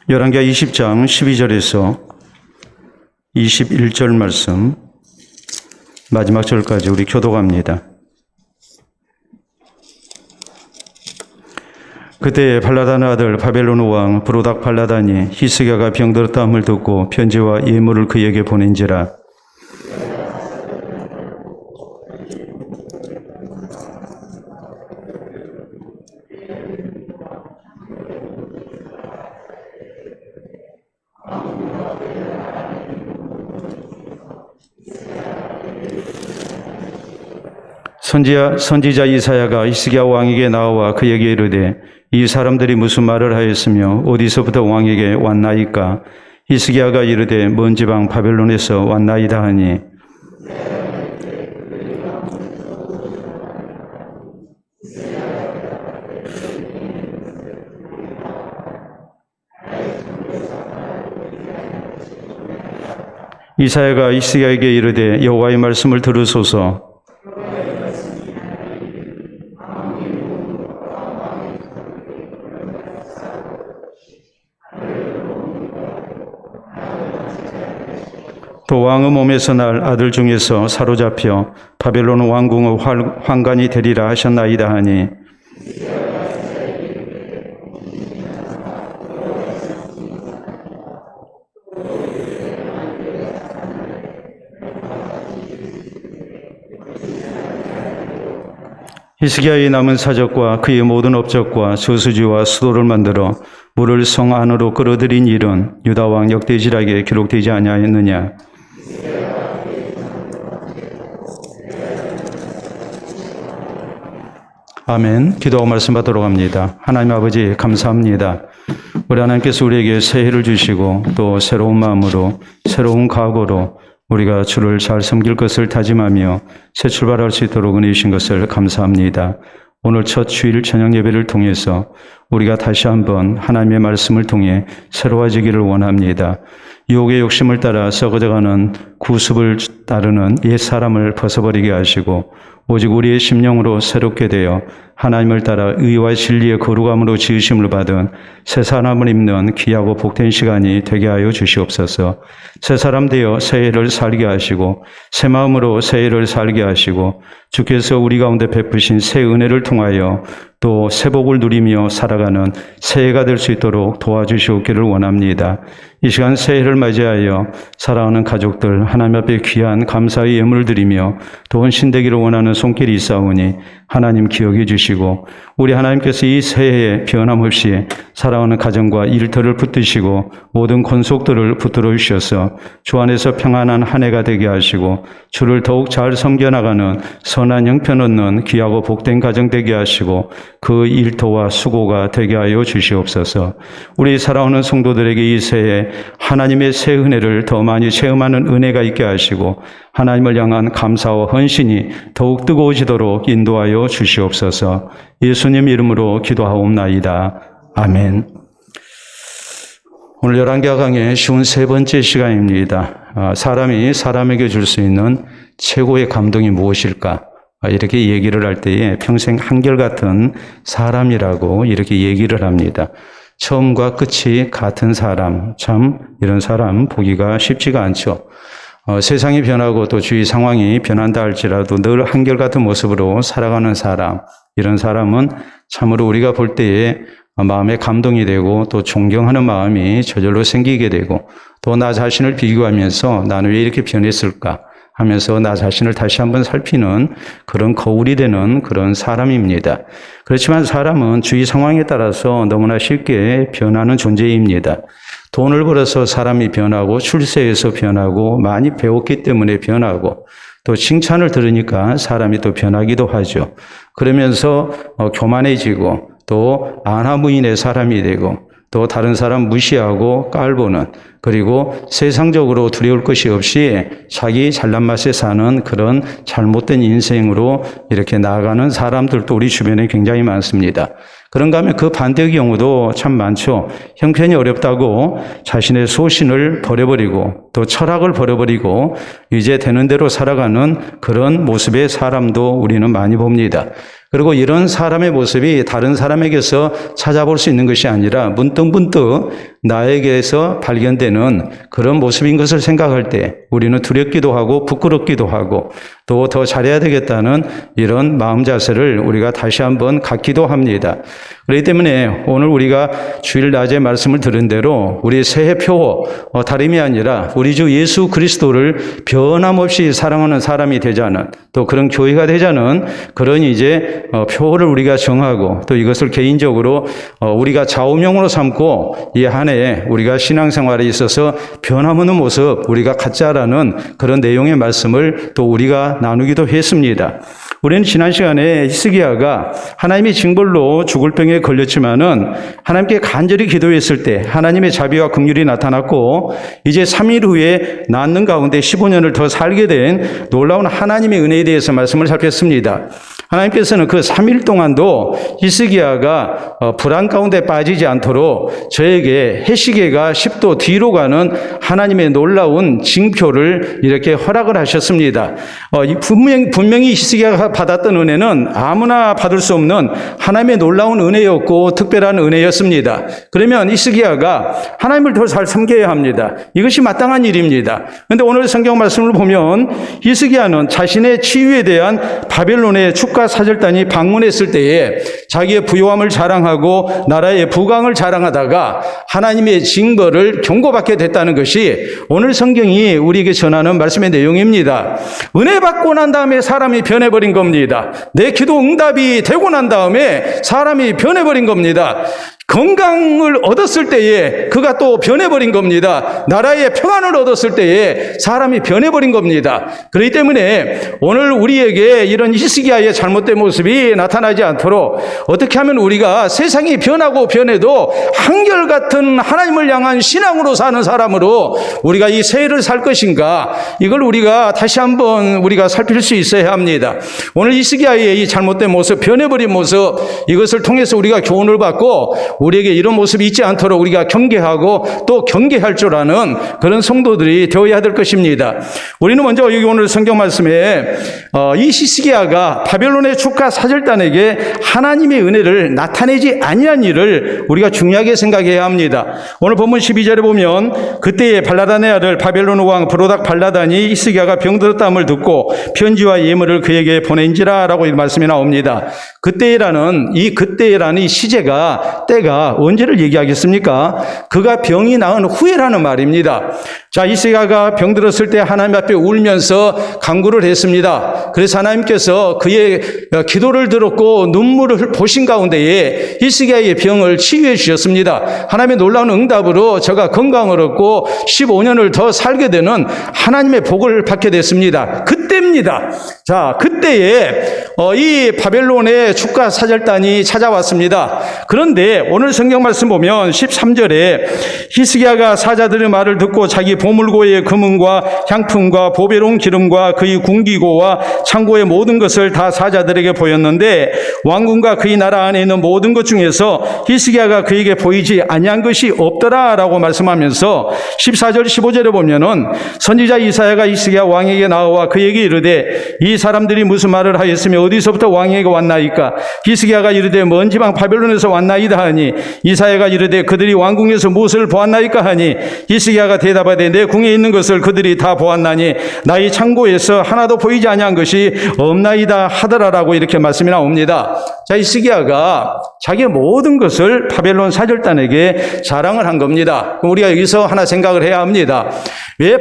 열왕기하 20장 12절에서 21절 말씀 마지막 절까지 우리 교독합니다. 그때 발라단 아들 바벨론 왕 브로닥 발라단이 히스기야가 병들었다함을 듣고 편지와 예물을 그에게 보낸지라. 선지자 이사야가 히스기야 왕에게 나와 그에게 이르되 이 사람들이 무슨 말을 하였으며 어디서부터 왕에게 왔나이까? 히스기야가 이르되 먼 지방 바벨론에서 왔나이다 하니 이사야가 히스기야에게 이르되 여호와의 말씀을 들으소서. 또 왕의 몸에서 날 아들 중에서 사로잡혀 바벨론 왕궁의 환관이 되리라 하셨나이다 하니 히스기야의 남은 사적과 그의 모든 업적과 저수지와 수도를 만들어 물을 성 안으로 끌어들인 일은 유다 왕 역대지락에 기록되지 아니하였느냐? 아멘. 기도하고 말씀 받도록 합니다. 하나님 아버지 감사합니다. 우리 하나님께서 우리에게 새해를 주시고 또 새로운 마음으로 새로운 각오로 우리가 주를 잘 섬길 것을 다짐하며 새 출발할 수 있도록 은혜 주신 것을 감사합니다. 오늘 첫 주일 저녁 예배를 통해서 우리가 다시 한번 하나님의 말씀을 통해 새로워지기를 원합니다. 유혹의 욕심을 따라 썩어져가는 구습을 따르는 옛 사람을 벗어버리게 하시고 오직 우리의 심령으로 새롭게 되어 하나님을 따라 의와 진리의 거룩함으로 지으심을 받은 새 사람을 입는 귀하고 복된 시간이 되게 하여 주시옵소서. 새 사람 되어 새해를 살게 하시고 새 마음으로 새해를 살게 하시고 주께서 우리 가운데 베푸신 새 은혜를 통하여 또 새 복을 누리며 살아가는 새해가 될 수 있도록 도와주시옵기를 원합니다. 이 시간 새해를 맞이하여 사랑하는 가족들 하나님 앞에 귀한 감사의 예물을 드리며 또 헌신되기를 원하는 손길이 있사오니 하나님 기억해 주시고 우리 하나님께서 이 새해에 변함없이 사랑하는 가정과 일터를 붙드시고 모든 권속들을 붙들어 주셔서 주 안에서 평안한 한 해가 되게 하시고 주를 더욱 잘 섬겨나가는 선한 형편 얻는 귀하고 복된 가정 되게 하시고 그 일터와 수고가 되게 하여 주시옵소서. 우리 사랑하는 성도들에게 이 새해 하나님의 새 은혜를 더 많이 체험하는 은혜가 있게 하시고 하나님을 향한 감사와 헌신이 더욱 뜨거워지도록 인도하여 주시옵소서. 예수님 이름으로 기도하옵나이다. 아멘. 오늘 열왕기하 강의 쉬운 세 번째 시간입니다. 사람이 사람에게 줄 수 있는 최고의 감동이 무엇일까? 이렇게 얘기를 할 때에 평생 한결같은 사람이라고 이렇게 얘기를 합니다. 처음과 끝이 같은 사람, 참 이런 사람 보기가 쉽지가 않죠. 세상이 변하고 또 주위 상황이 변한다 할지라도 늘 한결같은 모습으로 살아가는 사람, 이런 사람은 참으로 우리가 볼 때에 마음에 감동이 되고 또 존경하는 마음이 저절로 생기게 되고 또 나 자신을 비교하면서 나는 왜 이렇게 변했을까 하면서 나 자신을 다시 한번 살피는 그런 거울이 되는 그런 사람입니다. 그렇지만 사람은 주위 상황에 따라서 너무나 쉽게 변하는 존재입니다. 돈을 벌어서 사람이 변하고 출세해서 변하고 많이 배웠기 때문에 변하고 또 칭찬을 들으니까 사람이 또 변하기도 하죠. 그러면서 교만해지고 또 안하무인의 사람이 되고 또 다른 사람 무시하고 깔보는 그리고 세상적으로 두려울 것이 없이 자기 잘난 맛에 사는 그런 잘못된 인생으로 이렇게 나아가는 사람들도 우리 주변에 굉장히 많습니다. 그런가 하면 그 반대의 경우도 참 많죠. 형편이 어렵다고 자신의 소신을 버려버리고 또 철학을 버려버리고 이제 되는 대로 살아가는 그런 모습의 사람도 우리는 많이 봅니다. 그리고 이런 사람의 모습이 다른 사람에게서 찾아볼 수 있는 것이 아니라 문득문득 나에게서 발견되는 그런 모습인 것을 생각할 때 우리는 두렵기도 하고 부끄럽기도 하고 또 더 잘해야 되겠다는 이런 마음 자세를 우리가 다시 한번 갖기도 합니다. 그렇기 때문에 오늘 우리가 주일 낮에 말씀을 들은 대로 우리 새해 표 다름이 아니라 우리 주 예수 그리스도를 변함없이 사랑하는 사람이 되자는 또 그런 교회가 되자는 그런 이제 표를 우리가 정하고 또 이것을 개인적으로 우리가 좌우명으로 삼고 이 한 해에 우리가 신앙생활에 있어서 변함없는 모습 우리가 갖자라는 그런 내용의 말씀을 또 우리가 나누기도 했습니다. 우리는 지난 시간에 히스기야가 하나님의 징벌로 죽을 병에 걸렸지만은 하나님께 간절히 기도했을 때 하나님의 자비와 긍휼이 나타났고 이제 3일 후에 낫는 가운데 15년을 더 살게 된 놀라운 하나님의 은혜에 대해서 말씀을 살폈습니다. 하나님께서는 그 3일 동안도 히스기야가 불안 가운데 빠지지 않도록 저에게 해시계가 10도 뒤로 가는 하나님의 놀라운 징표를 이렇게 허락을 하셨습니다. 분명히 히스기야가 받았던 은혜는 아무나 받을 수 없는 하나님의 놀라운 은혜였고 특별한 은혜였습니다. 그러면 히스기야가 하나님을 더 잘 섬겨야 합니다. 이것이 마땅한 일입니다. 그런데 오늘 성경 말씀을 보면 히스기야는 자신의 치유에 대한 바벨론의 축가 사절단이 방문했을 때에 자기의 부요함을 자랑하고 나라의 부강을 자랑하다가 하나님의 징벌을 경고받게 됐다는 것이 오늘 성경이 우리에게 전하는 말씀의 내용입니다. 은혜 받고 난 다음에 사람이 변해버린 겁니다. 내 기도 응답이 되고 난 다음에 사람이 변해버린 겁니다. 건강을 얻었을 때에 그가 또 변해버린 겁니다. 나라의 평안을 얻었을 때에 사람이 변해버린 겁니다. 그렇기 때문에 오늘 우리에게 이런 히스기야의 잘못된 모습이 나타나지 않도록 어떻게 하면 우리가 세상이 변하고 변해도 한결같은 하나님을 향한 신앙으로 사는 사람으로 우리가 이 새해를 살 것인가, 이걸 우리가 다시 한번 우리가 살필 수 있어야 합니다. 오늘 히스기야의 이 잘못된 모습, 변해버린 모습, 이것을 통해서 우리가 교훈을 받고 우리에게 이런 모습이 있지 않도록 우리가 경계하고 또 경계할 줄 아는 그런 성도들이 되어야 될 것입니다. 우리는 먼저 여기 오늘 성경 말씀에 이 히스기야가 바벨론의 축가 사절단에게 하나님의 은혜를 나타내지 아니한 일을 우리가 중요하게 생각해야 합니다. 오늘 본문 12절에 보면 그때에 발라단의 아들 바벨론 왕 브로닥 발라단이 히스기야가 병들었다함을 듣고 편지와 예물을 그에게 보낸지라 라고 이 말씀이 나옵니다. 그때라는 이 시제가 때가 언제를 얘기하겠습니까? 그가 병이 나은 후에라는 말입니다. 자, 히스기야가 병들었을 때 하나님 앞에 울면서 간구를 했습니다. 그래서 하나님께서 그의 기도를 들었고 눈물을 보신 가운데에 히스기야의 병을 치유해 주셨습니다. 하나님의 놀라운 응답으로 저가 건강을 얻고 15년을 더 살게 되는 하나님의 복을 받게 됐습니다. 그때입니다. 자, 그때에 이 바벨론의 축가 사절단이 찾아왔습니다. 그런데 오늘 성경 말씀 보면 13절에 히스기야가 사자들의 말을 듣고 자기 보물고의 금은과 향품과 보배로운 기름과 그의 궁기고와 창고의 모든 것을 다 사자들에게 보였는데 왕궁과 그의 나라 안에 있는 모든 것 중에서 히스기야가 그에게 보이지 아니한 것이 없더라라고 말씀하면서 14절 15절에 보면은 선지자 이사야가 히스기야 왕에게 나와 그에게 이르되 이 사람들이 무슨 말을 하였으며 어디서부터 왕에게 왔나이까? 히스기야가 이르되 먼 지방 바벨론에서 왔나이다 하니 이사야가 이르되 그들이 왕궁에서 무엇을 보았나이까 하니 히스기야가 대답하되 내 궁에 있는 것을 그들이 다 보았나니 나의 창고에서 하나도 보이지 아니한 것이 없나이다 하더라라고 이렇게 말씀이 나옵니다. 자, 히스기야가 자기의 모든 것을 바벨론 사절단에게 자랑을 한 겁니다. 그럼 우리가 여기서 하나 생각을 해야 합니다. 왜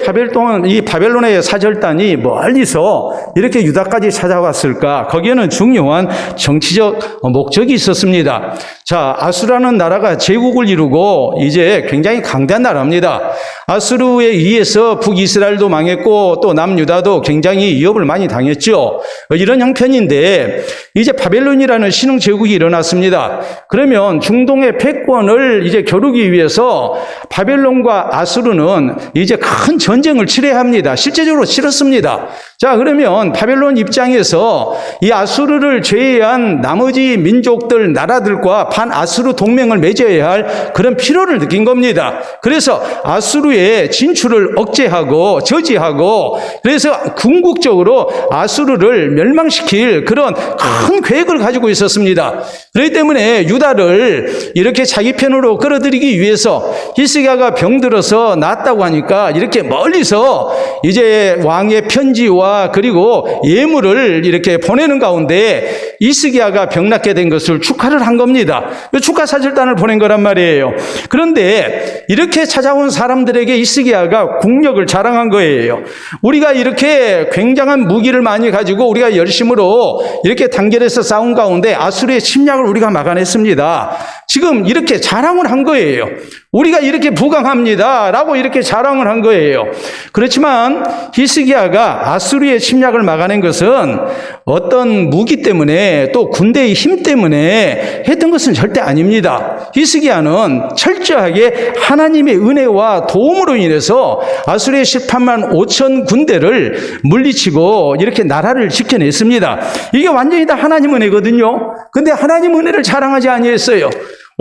이 바벨론의 사절단이 멀리서 이렇게 유다까지 찾아왔을까? 거기에는 중요한 정치적 목적이 있었습니다. 자, 아수라는 나라가 제국을 이루고 이제 굉장히 강대한 나라입니다. 아수르에 의해서 북이스라엘도 망했고 또 남유다도 굉장히 위협을 많이 당했죠. 이런 형편인데 이제 바벨론이라는 신흥 제국이 일어났습니다. 그러면 중동의 패권을 이제 겨루기 위해서 바벨론과 아수르는 이제 큰 전쟁을 치러야 합니다. 실제적으로 치렀습니다. 자, 그러면 바벨론 입장에서 이 아수르를 제외한 나머지 민족들, 나라들과 반아수르 동맹을 맺어야 할 그런 필요를 느낀 겁니다. 그래서 아수르의 진출을 억제하고 저지하고 그래서 궁극적으로 아수르를 멸망시킬 그런 큰 계획을 가지고 있었습니다. 그렇기 때문에 유다를 이렇게 자기 편으로 끌어들이기 위해서 히스기야가 병들어서 낫다고 하니까 이렇게 멀리서 이제 왕의 편지와 그리고 예물을 이렇게 보내는 가운데 히스기야가 병낫게 된 것을 축하를 한 겁니다. 축하 사절단을 보낸 거란 말이에요. 그런데 이렇게 찾아온 사람들에게 히스기야가 국력을 자랑한 거예요. 우리가 이렇게 굉장한 무기를 많이 가지고 우리가 열심으로 이렇게 단결해서 싸운 가운데 아수르의 침략을 우리가 막아냈습니다. 지금 이렇게 자랑을 한 거예요. 우리가 이렇게 부강합니다 라고 이렇게 자랑을 한 거예요. 그렇지만 히스기야가 아수르의 침략을 막아낸 것은 어떤 무기 때문에 또 군대의 힘 때문에 했던 것은 절대 아닙니다. 히스기야는 철저하게 하나님의 은혜와 도움으로 인해서 아수르의 18만 5천 군대를 물리치고 이렇게 나라를 지켜냈습니다. 이게 완전히 다 하나님 은혜거든요. 근데 하나님 은혜를 자랑하지 아니했어요.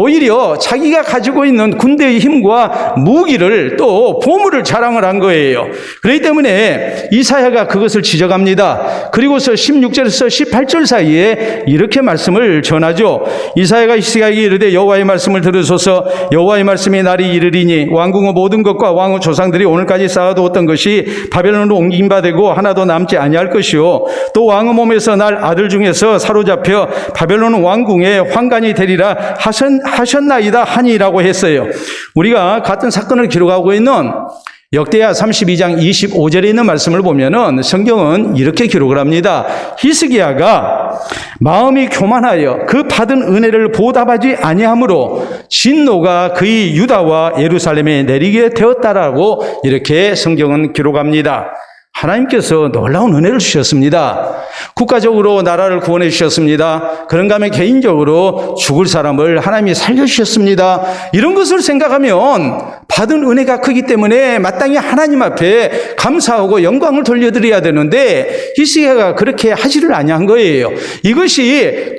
오히려 자기가 가지고 있는 군대의 힘과 무기를 또 보물을 자랑을 한 거예요. 그렇기 때문에 이사야가 그것을 지적합니다. 그리고서 16절에서 18절 사이에 이렇게 말씀을 전하죠. 이사야가 히스기야에게 이르되 여호와의 말씀을 들으소서. 여호와의 말씀이 날이 이르리니 왕궁의 모든 것과 왕의 조상들이 오늘까지 쌓아두었던 것이 바벨론으로 옮긴 바 되고 하나도 남지 아니할 것이요 또 왕의 몸에서 날 아들 중에서 사로잡혀 바벨론 왕궁의 환관이 되리라 하셨나이다 하니라고 했어요. 우리가 같은 사건을 기록하고 있는 역대하 32장 25절에 있는 말씀을 보면은 성경은 이렇게 기록을 합니다. 히스기야가 마음이 교만하여 그 받은 은혜를 보답하지 아니하므로 진노가 그의 유다와 예루살렘에 내리게 되었다라고 이렇게 성경은 기록합니다. 하나님께서 놀라운 은혜를 주셨습니다. 국가적으로 나라를 구원해 주셨습니다. 그런가 하면 개인적으로 죽을 사람을 하나님이 살려주셨습니다. 이런 것을 생각하면 받은 은혜가 크기 때문에 마땅히 하나님 앞에 감사하고 영광을 돌려드려야 되는데 히스기야가 그렇게 하지를 아니한 거예요. 이것이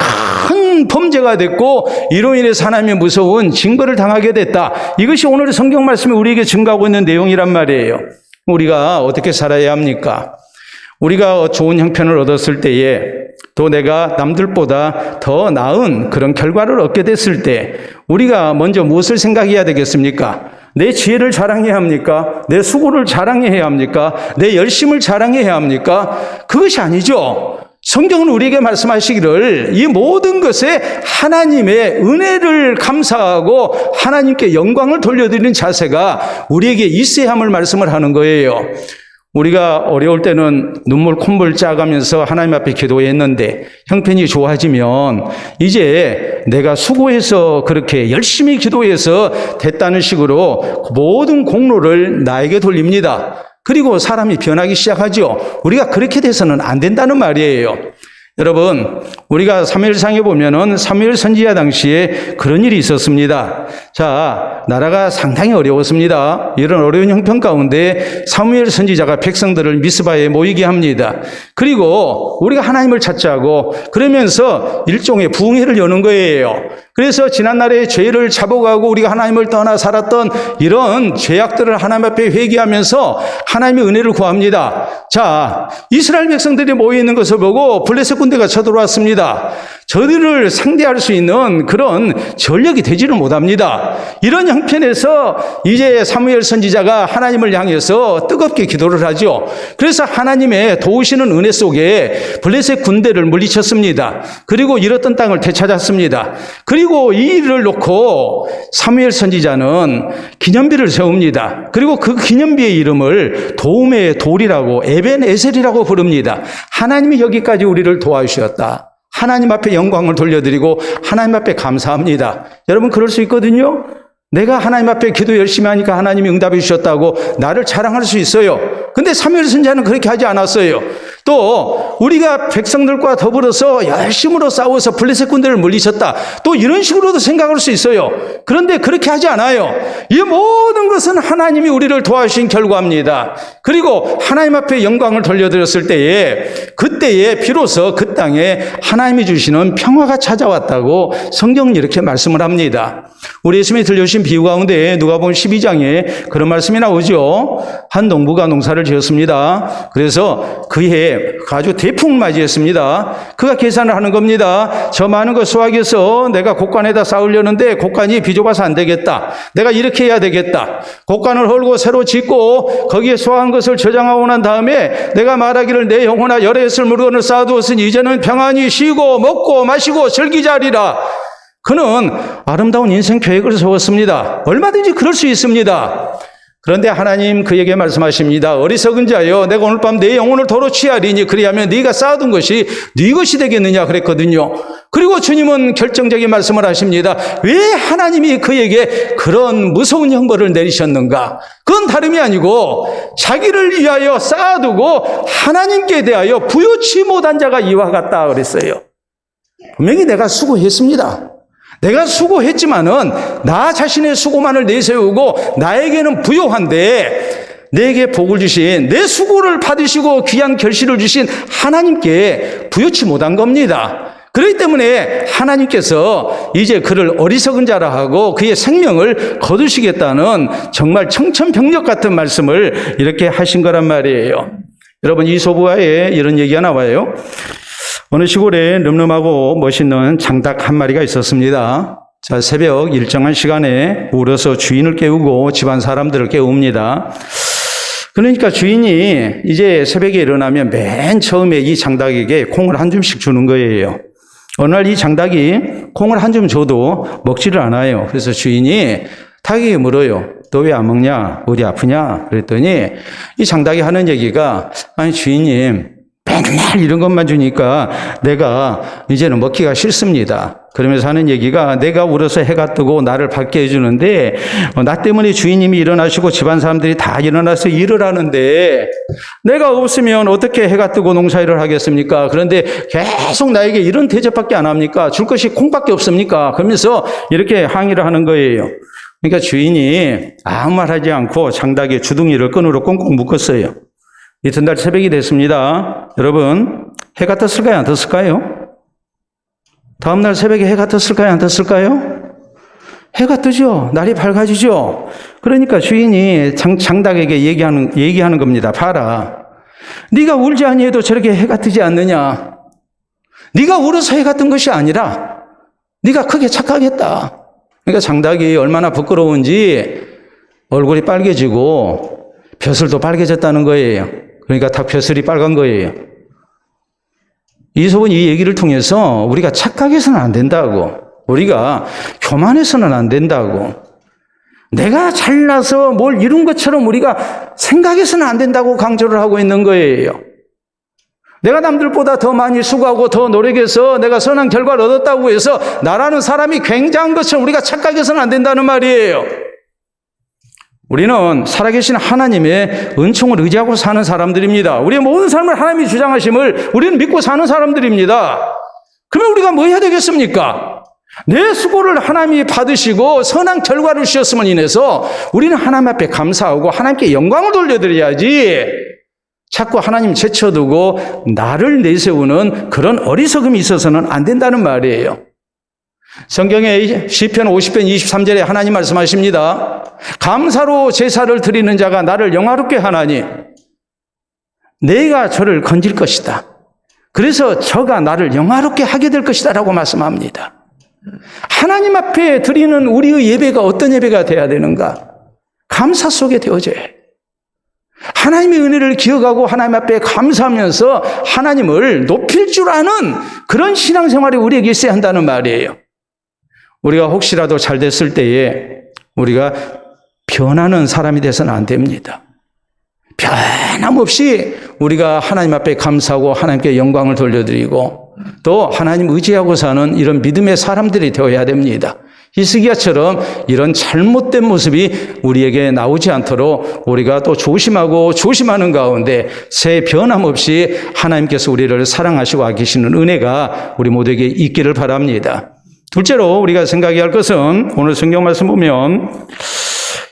큰 범죄가 됐고 이로 인해서 하나님의 무서운 징벌을 당하게 됐다. 이것이 오늘의 성경 말씀이 우리에게 증가하고 있는 내용이란 말이에요. 우리가 어떻게 살아야 합니까? 우리가 좋은 형편을 얻었을 때에 또 내가 남들보다 더 나은 그런 결과를 얻게 됐을 때 우리가 먼저 무엇을 생각해야 되겠습니까? 내 지혜를 자랑해야 합니까? 내 수고를 자랑해야 합니까? 내 열심을 자랑해야 합니까? 그것이 아니죠. 성경은 우리에게 말씀하시기를 이 모든 것에 하나님의 은혜를 감사하고 하나님께 영광을 돌려드리는 자세가 우리에게 있어야 함을 말씀을 하는 거예요. 우리가 어려울 때는 눈물 콧물 짜가면서 하나님 앞에 기도했는데 형편이 좋아지면 이제 내가 수고해서 그렇게 열심히 기도해서 됐다는 식으로 모든 공로를 나에게 돌립니다. 그리고 사람이 변하기 시작하죠. 우리가 그렇게 돼서는 안 된다는 말이에요. 여러분, 우리가 사무엘상에 보면은 사무엘 선지자 당시에 그런 일이 있었습니다. 자, 나라가 상당히 어려웠습니다. 이런 어려운 형편 가운데 사무엘 선지자가 백성들을 미스바에 모이게 합니다. 그리고 우리가 하나님을 찾자고 그러면서 일종의 부흥회를 여는 거예요. 그래서 지난날의 죄를 자복하고 우리가 하나님을 떠나 살았던 이런 죄악들을 하나님 앞에 회개하면서 하나님의 은혜를 구합니다. 자, 이스라엘 백성들이 모여있는 것을 보고 블레셋 군대가 쳐들어왔습니다. 저들을 상대할 수 있는 그런 전력이 되지를 못합니다. 이런 형편에서 이제 사무엘 선지자가 하나님을 향해서 뜨겁게 기도를 하죠. 그래서 하나님의 도우시는 은혜 속에 블레셋 군대를 물리쳤습니다. 그리고 잃었던 땅을 되찾았습니다. 그리고 이 일을 놓고 사무엘 선지자는 기념비를 세웁니다. 그리고 그 기념비의 이름을 도움의 돌이라고 에벤에셀이라고 부릅니다. 하나님이 여기까지 우리를 도와주셨다. 하나님 앞에 영광을 돌려드리고 하나님 앞에 감사합니다. 여러분 그럴 수 있거든요. 내가 하나님 앞에 기도 열심히 하니까 하나님이 응답해 주셨다고 나를 자랑할 수 있어요. 근데 사무엘 선지자는 그렇게 하지 않았어요. 또 우리가 백성들과 더불어서 열심으로 싸워서 블레셋 군대를 물리쳤다. 또 이런 식으로도 생각할 수 있어요. 그런데 그렇게 하지 않아요. 이 모든 것은 하나님이 우리를 도와주신 결과입니다. 그리고 하나님 앞에 영광을 돌려드렸을 때에 그때에 비로소 그 땅에 하나님이 주시는 평화가 찾아왔다고 성경은 이렇게 말씀을 합니다. 우리 예수님이 들려주신 비유 가운데 누가복음 12장에 그런 말씀이 나오죠. 한 농부가 농사를 지었습니다. 그래서 그해 아주 대풍을 맞이했습니다. 그가 계산을 하는 겁니다. 저 많은 것 수확해서 내가 곡간에다 쌓으려는데 곡간이 비좁아서 안 되겠다. 내가 이렇게 해야 되겠다. 곡간을 헐고 새로 짓고 거기에 수확한 것을 저장하고 난 다음에 내가 말하기를 내 영혼아 열에 있을 물건을 쌓아두었으니 이제는 평안히 쉬고 먹고 마시고 즐기자리라. 그는 아름다운 인생 계획을 세웠습니다. 얼마든지 그럴 수 있습니다. 그런데 하나님 그에게 말씀하십니다. 어리석은 자여, 내가 오늘 밤 내 영혼을 도로 취하리니 그리하면 네가 쌓아둔 것이 네 것이 되겠느냐 그랬거든요. 그리고 주님은 결정적인 말씀을 하십니다. 왜 하나님이 그에게 그런 무서운 형벌을 내리셨는가? 그건 다름이 아니고 자기를 위하여 쌓아두고 하나님께 대하여 부요치 못한 자가 이와 같다 그랬어요. 분명히 내가 수고했습니다. 내가 수고했지만은 나 자신의 수고만을 내세우고 나에게는 부요한데 내게 복을 주신 내 수고를 받으시고 귀한 결실을 주신 하나님께 부요치 못한 겁니다. 그렇기 때문에 하나님께서 이제 그를 어리석은 자라 하고 그의 생명을 거두시겠다는 정말 청천벽력 같은 말씀을 이렇게 하신 거란 말이에요. 여러분 이소부화에 이런 얘기가 나와요. 어느 시골에 늠름하고 멋있는 장닭 한 마리가 있었습니다. 자, 새벽 일정한 시간에 울어서 주인을 깨우고 집안 사람들을 깨웁니다. 그러니까 주인이 이제 새벽에 일어나면 맨 처음에 이 장닭에게 콩을 한 줌씩 주는 거예요. 어느 날 이 장닭이 콩을 한 줌 줘도 먹지를 않아요. 그래서 주인이 닭에게 물어요. 너 왜 안 먹냐? 어디 아프냐? 그랬더니 이 장닭이 하는 얘기가 아니 주인님 맨날 이런 것만 주니까 내가 이제는 먹기가 싫습니다. 그러면서 하는 얘기가 내가 울어서 해가 뜨고 나를 밝게 해주는데 나 때문에 주인님이 일어나시고 집안 사람들이 다 일어나서 일을 하는데 내가 없으면 어떻게 해가 뜨고 농사일을 하겠습니까? 그런데 계속 나에게 이런 대접밖에 안 합니까? 줄 것이 콩밖에 없습니까? 그러면서 이렇게 항의를 하는 거예요. 그러니까 주인이 아무 말 하지 않고 장닭의 주둥이를 끈으로 꽁꽁 묶었어요. 이튿날 새벽이 됐습니다. 여러분, 해가 떴을까요? 안 떴을까요? 다음날 새벽에 해가 떴을까요? 안 떴을까요? 해가 뜨죠. 날이 밝아지죠. 그러니까 주인이 장닭에게 얘기하는 겁니다. 봐라. 네가 울지 아니해도 저렇게 해가 뜨지 않느냐. 네가 울어서 해가 뜬 것이 아니라 네가 크게 착각했다. 그러니까 장닭이 얼마나 부끄러운지 얼굴이 빨개지고 벼슬도 빨개졌다는 거예요. 그러니까 닭벼슬이 빨간 거예요. 이솝은 이 얘기를 통해서 우리가 착각해서는 안 된다고, 우리가 교만해서는 안 된다고, 내가 잘나서 뭘 이룬 것처럼 우리가 생각해서는 안 된다고 강조를 하고 있는 거예요. 내가 남들보다 더 많이 수고하고 더 노력해서 내가 선한 결과를 얻었다고 해서 나라는 사람이 굉장한 것처럼 우리가 착각해서는 안 된다는 말이에요. 우리는 살아계신 하나님의 은총을 의지하고 사는 사람들입니다. 우리의 모든 삶을 하나님이 주장하심을 우리는 믿고 사는 사람들입니다. 그러면 우리가 뭐 해야 되겠습니까? 내 수고를 하나님이 받으시고 선한 결과를 주셨음을 인해서 우리는 하나님 앞에 감사하고 하나님께 영광을 돌려드려야지 자꾸 하나님 제쳐두고 나를 내세우는 그런 어리석음이 있어서는 안 된다는 말이에요. 성경의 시편 50편 23절에 하나님 말씀하십니다. 감사로 제사를 드리는 자가 나를 영화롭게 하나니 내가 저를 건질 것이다. 그래서 저가 나를 영화롭게 하게 될 것이다 라고 말씀합니다. 하나님 앞에 드리는 우리의 예배가 어떤 예배가 돼야 되는가? 감사 속에 되어져야 해요. 하나님의 은혜를 기억하고 하나님 앞에 감사하면서 하나님을 높일 줄 아는 그런 신앙생활이 우리에게 있어야 한다는 말이에요. 우리가 혹시라도 잘 됐을 때에 우리가 변하는 사람이 돼서는 안 됩니다. 변함없이 우리가 하나님 앞에 감사하고 하나님께 영광을 돌려드리고 또 하나님 의지하고 사는 이런 믿음의 사람들이 되어야 됩니다. 히스기야처럼 이런 잘못된 모습이 우리에게 나오지 않도록 우리가 또 조심하고 조심하는 가운데 새 변함없이 하나님께서 우리를 사랑하시고 아끼시는 은혜가 우리 모두에게 있기를 바랍니다. 둘째로 우리가 생각해야 할 것은 오늘 성경 말씀 보면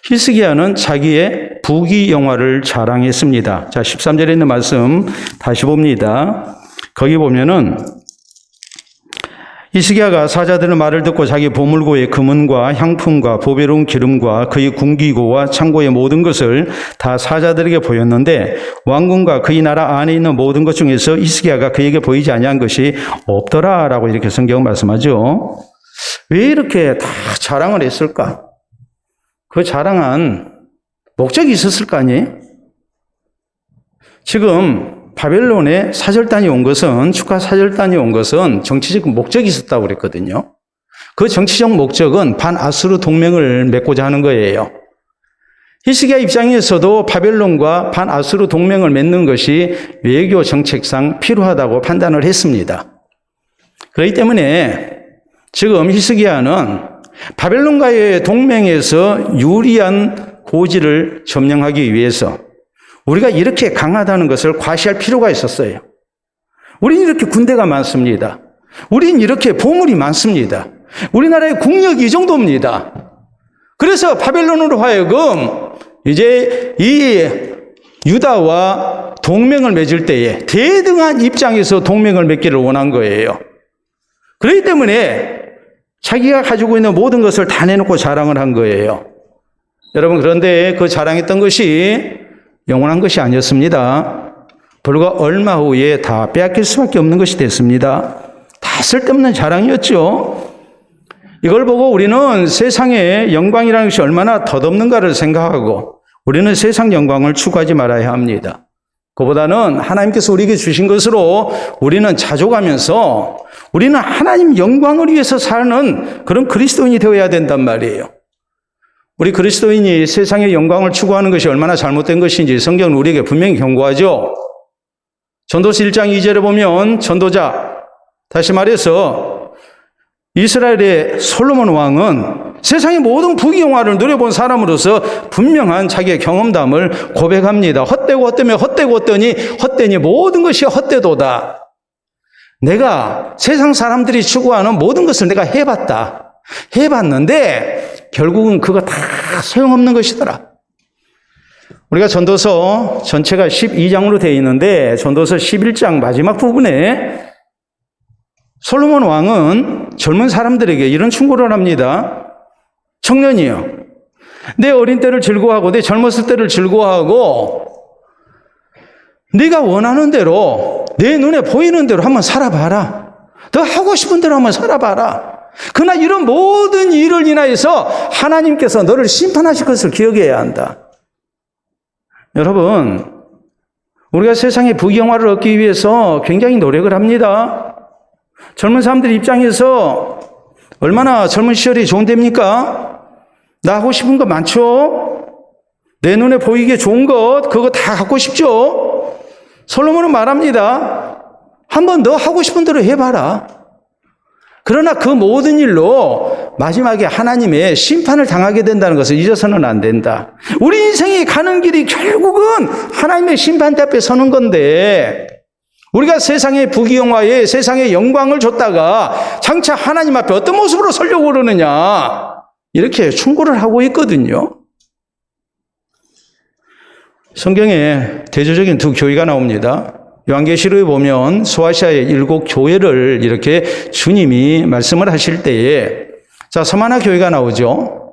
히스기야는 자기의 부귀영화를 자랑했습니다. 자, 13절에 있는 말씀 다시 봅니다. 거기 보면은 히스기야가 사자들의 말을 듣고 자기 보물고의 금은과 향품과 보배로운 기름과 그의 궁기고와 창고의 모든 것을 다 사자들에게 보였는데 왕궁과 그의 나라 안에 있는 모든 것 중에서 히스기야가 그에게 보이지 아니한 것이 없더라라고 이렇게 성경은 말씀하죠. 왜 이렇게 다 자랑을 했을까? 그 자랑한 목적이 있었을 거 아니에요? 지금 바벨론에 사절단이 온 것은, 축하 사절단이 온 것은 정치적 목적이 있었다고 그랬거든요. 그 정치적 목적은 반아수르 동맹을 맺고자 하는 거예요. 히스기야 입장에서도 바벨론과 반아수르 동맹을 맺는 것이 외교 정책상 필요하다고 판단을 했습니다. 그렇기 때문에 지금 히스기야는 바벨론과의 동맹에서 유리한 고지를 점령하기 위해서 우리가 이렇게 강하다는 것을 과시할 필요가 있었어요. 우린 이렇게 군대가 많습니다. 우린 이렇게 보물이 많습니다. 우리나라의 국력이 이 정도입니다. 그래서 바벨론으로 하여금 이제 이 유다와 동맹을 맺을 때에 대등한 입장에서 동맹을 맺기를 원한 거예요. 그렇기 때문에 자기가 가지고 있는 모든 것을 다 내놓고 자랑을 한 거예요. 여러분, 그런데 그 자랑했던 것이 영원한 것이 아니었습니다. 불과 얼마 후에 다 빼앗길 수밖에 없는 것이 됐습니다. 다 쓸데없는 자랑이었죠. 이걸 보고 우리는 세상의 영광이라는 것이 얼마나 덧없는가를 생각하고 우리는 세상 영광을 추구하지 말아야 합니다. 그보다는 하나님께서 우리에게 주신 것으로 우리는 자족하면서 우리는 하나님 영광을 위해서 사는 그런 그리스도인이 되어야 된단 말이에요. 우리 그리스도인이 세상의 영광을 추구하는 것이 얼마나 잘못된 것인지 성경은 우리에게 분명히 경고하죠. 전도서 1장 2절에 보면 전도자, 다시 말해서 이스라엘의 솔로몬 왕은 세상의 모든 부귀영화를 누려본 사람으로서 분명한 자기의 경험담을 고백합니다. 헛되고 헛되며 헛되고 헛되니 모든 것이 헛되도다. 내가 세상 사람들이 추구하는 모든 것을 내가 해봤는데 결국은 그거 다 소용없는 것이더라. 우리가 전도서 전체가 12장으로 되어 있는데 전도서 11장 마지막 부분에 솔로몬 왕은 젊은 사람들에게 이런 충고를 합니다. 청년이요, 내 어린 때를 즐거워하고 내 젊었을 때를 즐거워하고 네가 원하는 대로 내 눈에 보이는 대로 한번 살아봐라. 너 하고 싶은 대로 한번 살아봐라. 그러나 이런 모든 일을 인하여서 하나님께서 너를 심판하실 것을 기억해야 한다. 여러분, 우리가 세상의 부귀영화를 얻기 위해서 굉장히 노력을 합니다. 젊은 사람들 입장에서 얼마나 젊은 시절이 좋은데입니까? 나 하고 싶은 거 많죠? 내 눈에 보이게 좋은 것, 그거 다 갖고 싶죠? 솔로몬은 말합니다. 한번 너 하고 싶은 대로 해봐라. 그러나 그 모든 일로 마지막에 하나님의 심판을 당하게 된다는 것을 잊어서는 안 된다. 우리 인생이 가는 길이 결국은 하나님의 심판대 앞에 서는 건데 우리가 세상의 부귀영화에 세상의 영광을 줬다가 장차 하나님 앞에 어떤 모습으로 서려고 그러느냐, 이렇게 충고를 하고 있거든요. 성경에 대조적인 두 교회가 나옵니다. 요한계시록에 보면 소아시아의 7 교회를 이렇게 주님이 말씀을 하실 때에, 자, 서마나 교회가 나오죠.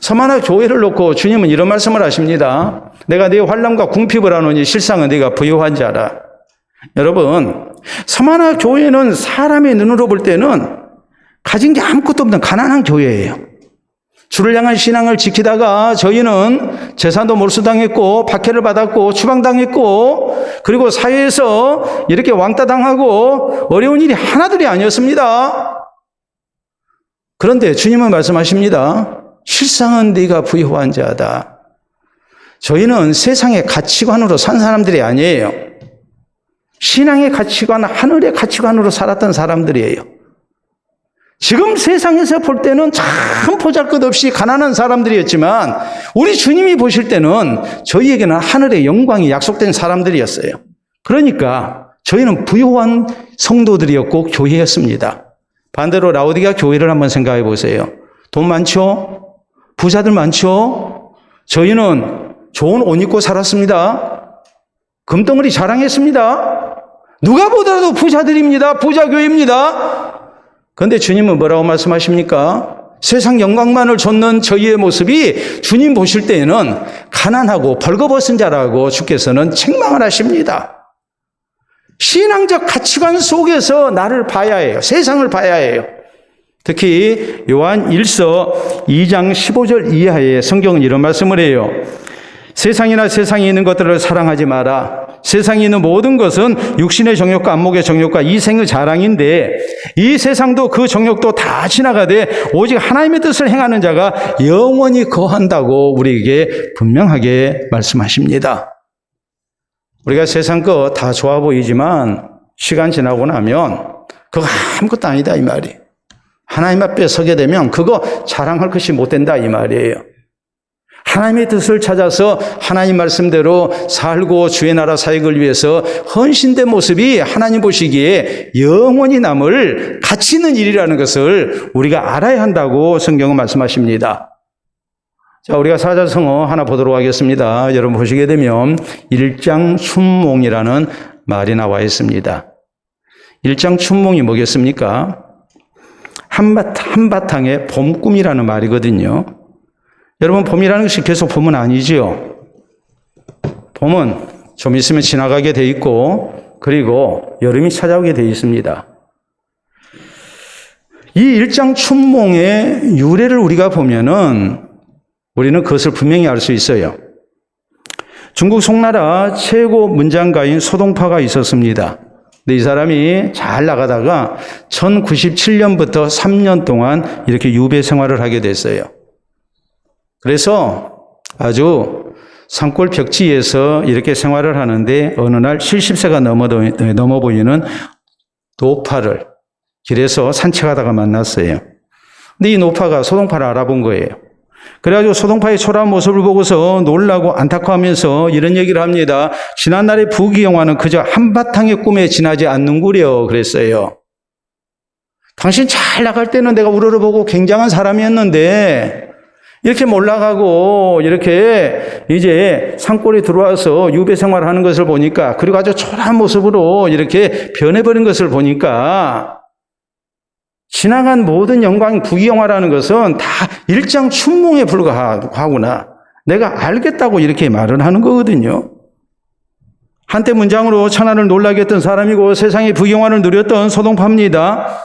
서마나 교회를 놓고 주님은 이런 말씀을 하십니다. 내가 네 환난과 궁핍을 하노니 실상은 네가 부유한 자라. 여러분, 서마나 교회는 사람의 눈으로 볼 때는 가진 게 아무것도 없는 가난한 교회예요. 주를 향한 신앙을 지키다가 저희는 재산도 몰수당했고 박해를 받았고 추방당했고 그리고 사회에서 이렇게 왕따당하고 어려운 일이 하나둘이 아니었습니다. 그런데 주님은 말씀하십니다. 실상은 네가 부유한 자다. 저희는 세상의 가치관으로 산 사람들이 아니에요. 신앙의 가치관, 하늘의 가치관으로 살았던 사람들이에요. 지금 세상에서 볼 때는 참 보잘것없이 가난한 사람들이었지만 우리 주님이 보실 때는 저희에게는 하늘의 영광이 약속된 사람들이었어요. 그러니까 저희는 부유한 성도들이었고 교회였습니다. 반대로 라오디게아 교회를 한번 생각해 보세요. 돈 많죠? 부자들 많죠? 저희는 좋은 옷 입고 살았습니다. 금덩어리 자랑했습니다. 누가 보더라도 부자들입니다. 부자교회입니다. 그런데 주님은 뭐라고 말씀하십니까? 세상 영광만을 좇는 저희의 모습이 주님 보실 때에는 가난하고 벌거벗은 자라고 주께서는 책망을 하십니다. 신앙적 가치관 속에서 나를 봐야 해요. 세상을 봐야 해요. 특히 요한 1서 2장 15절 이하의 성경은 이런 말씀을 해요. 세상이나 세상에 있는 것들을 사랑하지 마라. 세상에 있는 모든 것은 육신의 정욕과 안목의 정욕과 이생의 자랑인데 이 세상도 그 정욕도 다 지나가되 오직 하나님의 뜻을 행하는 자가 영원히 거한다고 우리에게 분명하게 말씀하십니다. 우리가 세상 거 다 좋아 보이지만 시간 지나고 나면 그거 아무것도 아니다 이 말이에요. 하나님 앞에 서게 되면 그거 자랑할 것이 못 된다 이 말이에요. 하나님의 뜻을 찾아서 하나님 말씀대로 살고 주의 나라 사역을 위해서 헌신된 모습이 하나님 보시기에 영원히 남을 가치 있는 일이라는 것을 우리가 알아야 한다고 성경은 말씀하십니다. 자, 우리가 사자성어 하나 보도록 하겠습니다. 여러분 보시게 되면 일장춘몽이라는 말이 나와 있습니다. 일장춘몽이 뭐겠습니까? 한바탕의 봄꿈이라는 말이거든요. 여러분 봄이라는 것이 계속 봄은 아니지요. 봄은 좀 있으면 지나가게 돼 있고 그리고 여름이 찾아오게 돼 있습니다. 이 일장춘몽의 유래를 우리가 보면은 우리는 그것을 분명히 알 수 있어요. 중국 송나라 최고 문장가인 소동파가 있었습니다. 근데 이 사람이 잘 나가다가 1097년부터 3년 동안 이렇게 유배 생활을 하게 됐어요. 그래서 아주 산골 벽지에서 이렇게 생활을 하는데 어느 날 70세가 넘어 보이는 노파를 길에서 산책하다가 만났어요. 근데 이 노파가 소동파를 알아본 거예요. 그래가지고 소동파의 초라한 모습을 보고서 놀라고 안타까워하면서 이런 얘기를 합니다. 지난날의 부귀영화는 그저 한바탕의 꿈에 지나지 않는구려 그랬어요. 당신 잘 나갈 때는 내가 우러러보고 굉장한 사람이었는데 이렇게 몰락하고 이렇게 이제 산골에 들어와서 유배 생활하는 것을 보니까 그리고 아주 초라한 모습으로 이렇게 변해버린 것을 보니까 지나간 모든 영광 부귀영화라는 것은 다 일장춘몽에 불과하구나. 내가 알겠다고 이렇게 말을 하는 거거든요. 한때 문장으로 천하를 놀라게 했던 사람이고 세상의 부귀영화를 누렸던 소동파입니다.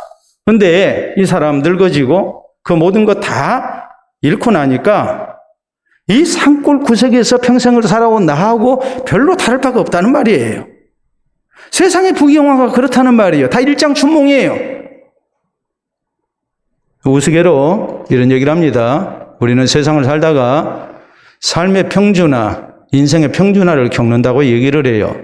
그런데 이 사람 늙어지고 그 모든 것 다 잃고 나니까 이 산골 구석에서 평생을 살아온 나하고 별로 다를 바가 없다는 말이에요. 세상의 부귀영화가 그렇다는 말이에요. 다 일장춘몽이에요. 우스개로 이런 얘기를 합니다. 우리는 세상을 살다가 삶의 평준화, 인생의 평준화를 겪는다고 얘기를 해요.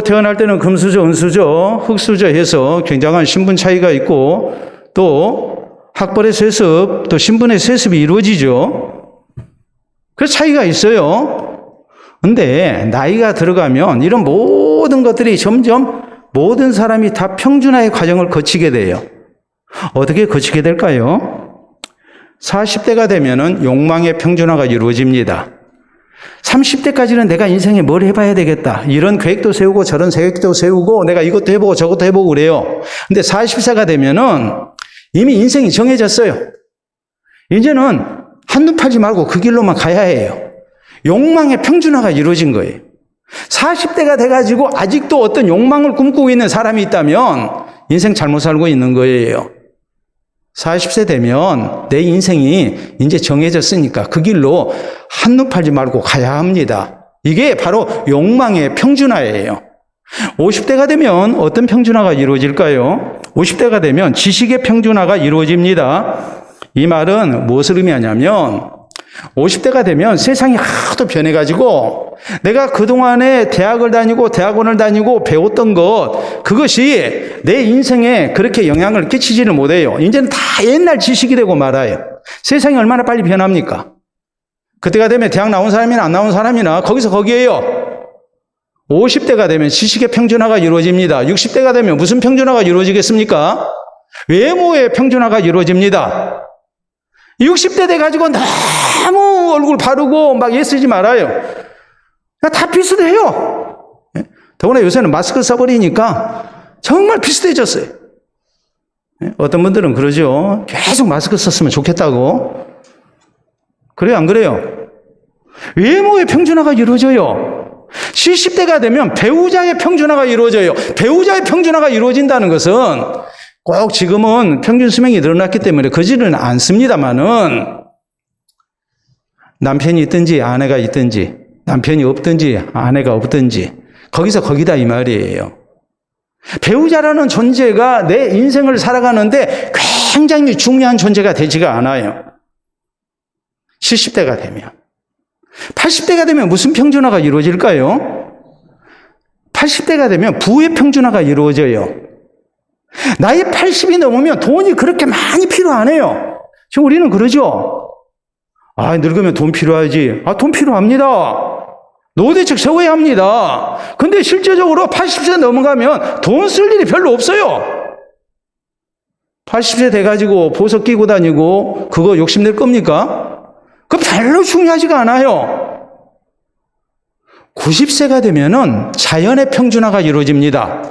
태어날 때는 금수저, 은수저, 흙수저 해서 굉장한 신분 차이가 있고 또 학벌의 세습, 또 신분의 세습이 이루어지죠. 그 차이가 있어요. 근데 나이가 들어가면 이런 모든 것들이 점점 모든 사람이 다 평준화의 과정을 거치게 돼요. 어떻게 거치게 될까요? 40대가 되면은 욕망의 평준화가 이루어집니다. 30대까지는 내가 인생에 뭘 해봐야 되겠다. 이런 계획도 세우고 저런 계획도 세우고 내가 이것도 해보고 저것도 해보고 그래요. 근데 40세가 되면은 이미 인생이 정해졌어요. 이제는 한눈 팔지 말고 그 길로만 가야 해요. 욕망의 평준화가 이루어진 거예요. 40대가 돼가지고 아직도 어떤 욕망을 꿈꾸고 있는 사람이 있다면 인생 잘못 살고 있는 거예요. 40세 되면 내 인생이 이제 정해졌으니까 그 길로 한눈 팔지 말고 가야 합니다. 이게 바로 욕망의 평준화예요. 50대가 되면 어떤 평준화가 이루어질까요? 50대가 되면 지식의 평준화가 이루어집니다. 이 말은 무엇을 의미하냐면 50대가 되면 세상이 하도 변해가지고 내가 그동안에 대학을 다니고 대학원을 다니고 배웠던 것, 그것이 내 인생에 그렇게 영향을 끼치지를 못해요. 이제는 다 옛날 지식이 되고 말아요. 세상이 얼마나 빨리 변합니까? 그때가 되면 대학 나온 사람이나 안 나온 사람이나 거기서 거기에요. 50대가 되면 지식의 평준화가 이루어집니다. 60대가 되면 무슨 평준화가 이루어지겠습니까? 외모의 평준화가 이루어집니다. 60대 돼가지고 너무 얼굴 바르고 막 애쓰지 말아요. 다 비슷해요. 더구나 요새는 마스크 써버리니까 정말 비슷해졌어요. 어떤 분들은 그러죠. 계속 마스크 썼으면 좋겠다고. 그래요, 안 그래요? 외모의 평준화가 이루어져요. 70대가 되면 배우자의 평준화가 이루어져요. 배우자의 평준화가 이루어진다는 것은 꼭 지금은 평균 수명이 늘어났기 때문에 그지는 않습니다만은 남편이 있든지 아내가 있든지 남편이 없든지 아내가 없든지 거기서 거기다 이 말이에요. 배우자라는 존재가 내 인생을 살아가는데 굉장히 중요한 존재가 되지가 않아요. 70대가 되면. 80대가 되면 무슨 평준화가 이루어질까요? 80대가 되면 부의 평준화가 이루어져요. 나이 80이 넘으면 돈이 그렇게 많이 필요 안 해요. 지금 우리는 그러죠. 늙으면 돈 필요하지. 돈 필요합니다. 노후대책 세워야 합니다. 근데 실제적으로 80세 넘어가면 돈 쓸 일이 별로 없어요. 80세 돼가지고 보석 끼고 다니고 그거 욕심낼 겁니까? 그거 별로 중요하지가 않아요. 90세가 되면은 자연의 평준화가 이루어집니다.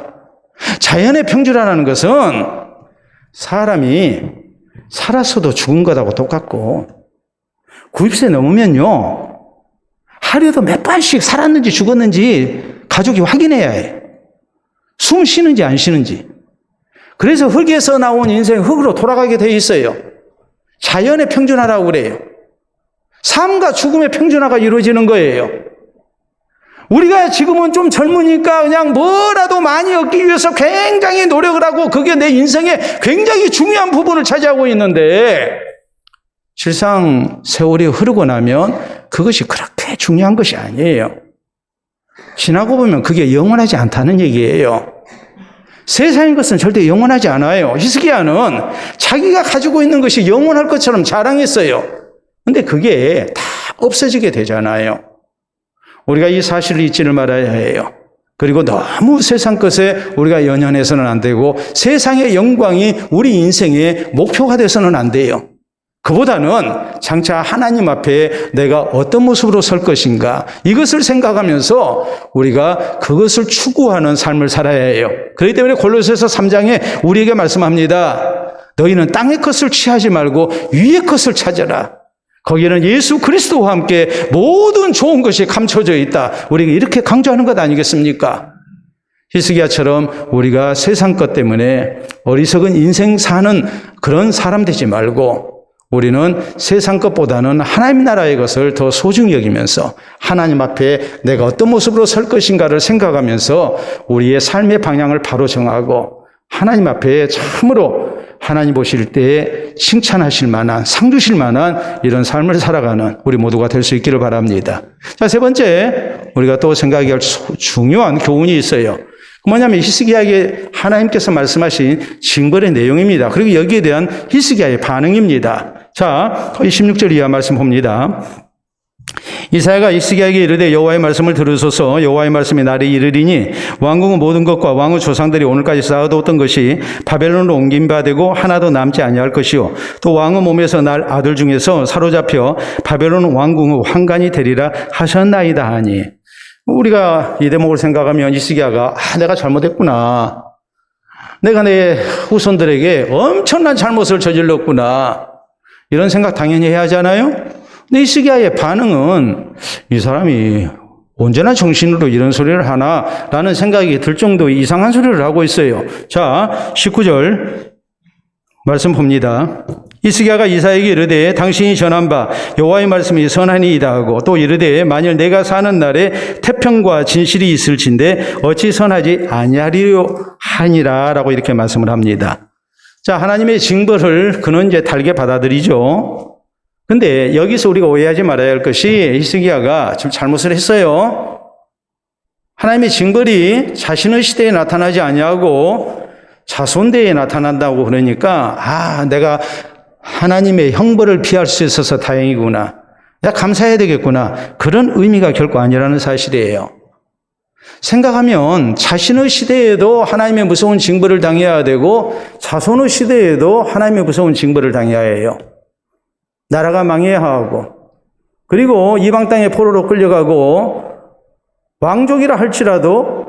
자연의 평준화라는 것은 사람이 살았어도 죽은 것하고 똑같고 90세 넘으면요 하루에도 몇 번씩 살았는지 죽었는지 가족이 확인해야 해. 숨 쉬는지 안 쉬는지. 그래서 흙에서 나온 인생 흙으로 돌아가게 돼 있어요. 자연의 평준화라고 그래요. 삶과 죽음의 평준화가 이루어지는 거예요. 우리가 지금은 좀 젊으니까 그냥 뭐라도 많이 얻기 위해서 굉장히 노력을 하고 그게 내 인생의 굉장히 중요한 부분을 차지하고 있는데 실상 세월이 흐르고 나면 그것이 그렇게 중요한 것이 아니에요. 지나고 보면 그게 영원하지 않다는 얘기예요. 세상의 것은 절대 영원하지 않아요. 히스기야는 자기가 가지고 있는 것이 영원할 것처럼 자랑했어요. 근데 그게 다 없어지게 되잖아요. 우리가 이 사실을 잊지를 말아야 해요. 그리고 너무 세상 것에 우리가 연연해서는 안 되고 세상의 영광이 우리 인생의 목표가 돼서는 안 돼요. 그보다는 장차 하나님 앞에 내가 어떤 모습으로 설 것인가 이것을 생각하면서 우리가 그것을 추구하는 삶을 살아야 해요. 그렇기 때문에 골로새서 3장에 우리에게 말씀합니다. 너희는 땅의 것을 취하지 말고 위의 것을 찾아라. 거기에는 예수 그리스도와 함께 모든 좋은 것이 감춰져 있다. 우리가 이렇게 강조하는 것 아니겠습니까? 히스기야처럼 우리가 세상 것 때문에 어리석은 인생 사는 그런 사람 되지 말고 우리는 세상 것보다는 하나님 나라의 것을 더 소중히 여기면서 하나님 앞에 내가 어떤 모습으로 설 것인가를 생각하면서 우리의 삶의 방향을 바로 정하고 하나님 앞에 참으로 하나님 보실 때에 칭찬하실 만한, 상 주실 만한 이런 삶을 살아가는 우리 모두가 될 수 있기를 바랍니다. 자, 세 번째, 우리가 또 생각해야 할 중요한 교훈이 있어요. 뭐냐면 히스기야에게 하나님께서 말씀하신 징벌의 내용입니다. 그리고 여기에 대한 히스기야의 반응입니다. 자, 16절 이하 말씀 봅니다. 이사야가 히스기야에게 이르되 여호와의 말씀을 들으소서. 여호와의 말씀이 날이 이르리니 왕궁의 모든 것과 왕의 조상들이 오늘까지 쌓아두었던 것이 바벨론으로 옮긴 바 되고 하나도 남지 아니할 것이요 또 왕의 몸에서 날 아들 중에서 사로잡혀 바벨론 왕궁의 환관이 되리라 하셨나이다 하니. 우리가 이 대목을 생각하면 히스기야가 내가 잘못했구나. 내가 내 후손들에게 엄청난 잘못을 저질렀구나. 이런 생각 당연히 해야 하잖아요. 근데 히스기야의 반응은 이 사람이 언제나 정신으로 이런 소리를 하나라는 생각이 들 정도 이상한 소리를 하고 있어요. 자, 19절 말씀 봅니다. 히스기야가 이사야에게 이르되 당신이 전한 바 여호와의 말씀이 선하니이다 하고 또 이르되 만일 내가 사는 날에 태평과 진실이 있을진데 어찌 선하지 아니하리요 하니라라고 이렇게 말씀을 합니다. 자, 하나님의 징벌을 그는 이제 달게 받아들이죠. 근데 여기서 우리가 오해하지 말아야 할 것이 히스기야가 좀 잘못을 했어요. 하나님의 징벌이 자신의 시대에 나타나지 아니하고 자손대에 나타난다고 그러니까 내가 하나님의 형벌을 피할 수 있어서 다행이구나. 내가 감사해야 되겠구나. 그런 의미가 결코 아니라는 사실이에요. 생각하면 자신의 시대에도 하나님의 무서운 징벌을 당해야 되고 자손의 시대에도 하나님의 무서운 징벌을 당해야 해요. 나라가 망해야 하고 그리고 이방 땅에 포로로 끌려가고 왕족이라 할지라도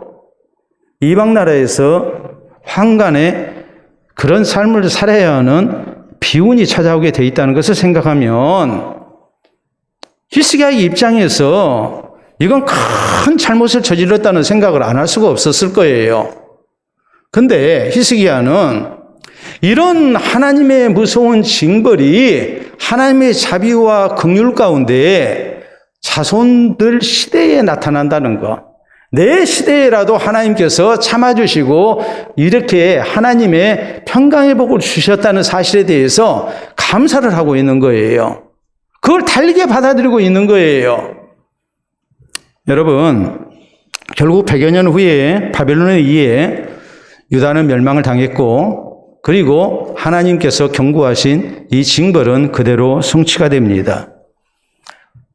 이방 나라에서 황간의 그런 삶을 살아야 하는 비운이 찾아오게 돼 있다는 것을 생각하면 히스기야의 입장에서 이건 큰 잘못을 저질렀다는 생각을 안 할 수가 없었을 거예요. 근데 히스기야는 이런 하나님의 무서운 징벌이 하나님의 자비와 긍휼 가운데 자손들 시대에 나타난다는 것. 내 시대에라도 하나님께서 참아주시고 이렇게 하나님의 평강의 복을 주셨다는 사실에 대해서 감사를 하고 있는 거예요. 그걸 달게 받아들이고 있는 거예요. 여러분, 결국 100여 년 후에 바벨론에 의해 유다는 멸망을 당했고 그리고 하나님께서 경고하신 이 징벌은 그대로 성취가 됩니다.